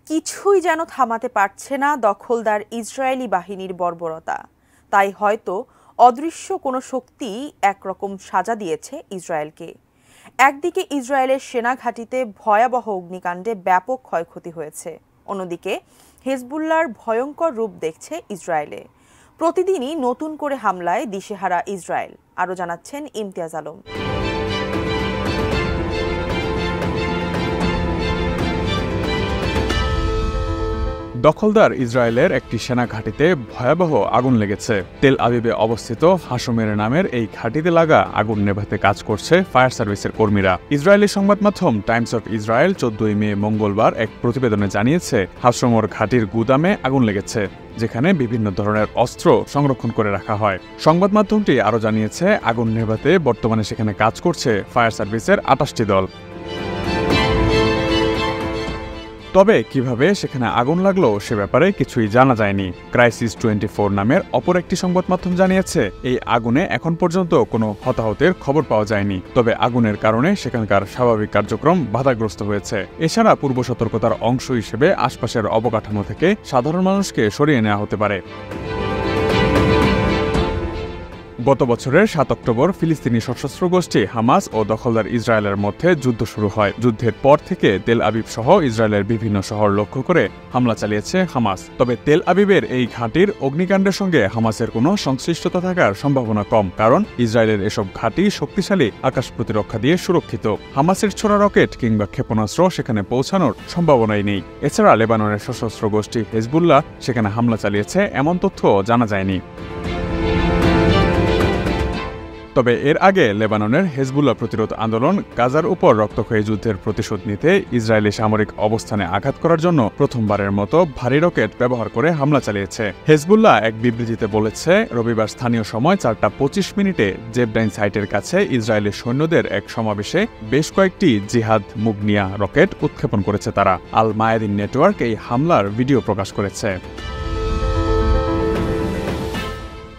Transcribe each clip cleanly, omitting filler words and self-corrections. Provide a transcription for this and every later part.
কিছুই যেন থামাতে পারছে না দখলদার ইসরায়েলি বাহিনীর বর্বরতা। তাই হয়তো অদৃশ্য কোনো শক্তি একরকম সাজা দিয়েছে ইসরায়েলকে। একদিকে ইসরায়েলের সেনা ঘাঁটিতে ভয়াবহ অগ্নিকাণ্ডে ব্যাপক ক্ষয়ক্ষতি হয়েছে, অন্যদিকে হিজবুল্লাহর ভয়ঙ্কর রূপ দেখছে ইসরায়েলে। প্রতিদিনই নতুন করে হামলায় দিশেহারা ইসরায়েল। আরও জানাচ্ছেন ইমতিয়াজ আলম। দখলদার ইসরায়েলের একটি সেনা ঘাঁটিতে ভয়াবহ আগুন লেগেছে। তেল আবিবে অবস্থিত হাশমের নামের এই ঘাঁটিতে লাগা আগুন নেভাতে কাজ করছে ফায়ার সার্ভিসের কর্মীরা। ইসরায়েলি সংবাদ মাধ্যম টাইমস অফ ইসরায়েল 14 মে মঙ্গলবার এক প্রতিবেদনে জানিয়েছে, হাশমর ঘাঁটির গুদামে আগুন লেগেছে, যেখানে বিভিন্ন ধরনের অস্ত্র সংরক্ষণ করে রাখা হয়। সংবাদ মাধ্যমটি আরও জানিয়েছে, আগুন নেভাতে বর্তমানে সেখানে কাজ করছে ফায়ার সার্ভিসের 28টি দল। তবে কিভাবে সেখানে আগুন লাগলো সে ব্যাপারে কিছুই জানা যায়নি। ক্রাইসিস 24 নামের অপর একটি সংবাদ মাধ্যম জানিয়েছে, এই আগুনে এখন পর্যন্ত কোনো হতাহতের খবর পাওয়া যায়নি, তবে আগুনের কারণে সেখানকার স্বাভাবিক কার্যক্রম বাধাগ্রস্ত হয়েছে। এছাড়া পূর্ব সতর্কতার অংশ হিসেবে আশপাশের অবকাঠামো থেকে সাধারণ মানুষকে সরিয়ে নেওয়া হতে পারে। গত বছরের 7 অক্টোবর ফিলিস্তিনি সশস্ত্র গোষ্ঠী হামাস ও দখলদার ইসরায়েলের মধ্যে যুদ্ধ শুরু হয়। যুদ্ধের পর থেকে তেল আবিব সহ ইসরায়েলের বিভিন্ন শহর লক্ষ্য করে হামলা চালিয়েছে হামাস। তবে তেল আবিবের এই ঘাঁটির অগ্নিকাণ্ডের সঙ্গে হামাসের কোনো সংশ্লিষ্টতা থাকার সম্ভাবনা কম, কারণ ইসরায়েলের এসব ঘাঁটি শক্তিশালী আকাশ প্রতিরক্ষা দিয়ে সুরক্ষিত। হামাসের ছোড়া রকেট কিংবা ক্ষেপণাস্ত্র সেখানে পৌঁছানোর সম্ভাবনাই নেই। এছাড়া লেবাননের সশস্ত্র গোষ্ঠী হিজবুল্লাহ সেখানে হামলা চালিয়েছে এমন তথ্য জানা যায়নি। তবে এর আগে লেবাননের হেজবুল্লাহ প্রতিরোধ আন্দোলন গাজার উপর রক্তক্ষয়ী যুদ্ধের প্রতিশোধ নিতে ইসরায়েলি সামরিক অবস্থানে আঘাত করার জন্য প্রথমবারের মতো ভারী রকেট ব্যবহার করে হামলা চালিয়েছে। হেজবুল্লাহ এক বিবৃতিতে বলেছে, রবিবার স্থানীয় সময় 4টা 25 মিনিটে জেবডাইন সাইটের কাছে ইসরায়েলি সৈন্যদের এক সমাবেশে বেশ কয়েকটি জিহাদ মুগনিয়া রকেট উৎক্ষেপণ করেছে তারা। আল মায়াদিন নেটওয়ার্ক এই হামলার ভিডিও প্রকাশ করেছে।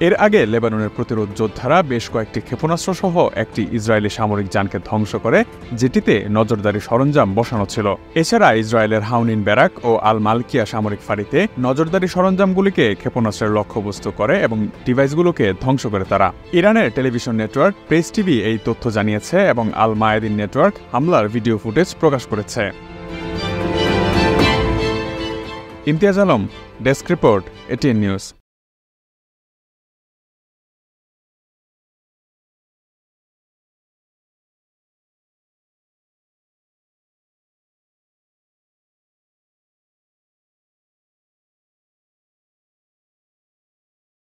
এর আগে লেবাননের প্রতিরোধ যোদ্ধারা বেশ কয়েকটি ক্ষেপণাস্ত্র সহ একটি ইসরায়েলি সামরিক যানকে ধ্বংস করে, যেটিতে নজরদারি সরঞ্জাম বসানো ছিল। এছাড়া ইসরায়েলের হাউনিন ব্যারাক ও আল মালকিয়া সামরিক ফাঁড়িতে নজরদারি সরঞ্জামগুলিকে ক্ষেপণাস্ত্রের লক্ষ্যবস্তু করে এবং ডিভাইসগুলোকে ধ্বংস করে তারা। ইরানের টেলিভিশন নেটওয়ার্ক প্রেস টিভি এই তথ্য জানিয়েছে এবং আল মায়াদিন নেটওয়ার্ক হামলার ভিডিও ফুটেজ প্রকাশ করেছে। Imtiaz Alam, desk report, ATN news.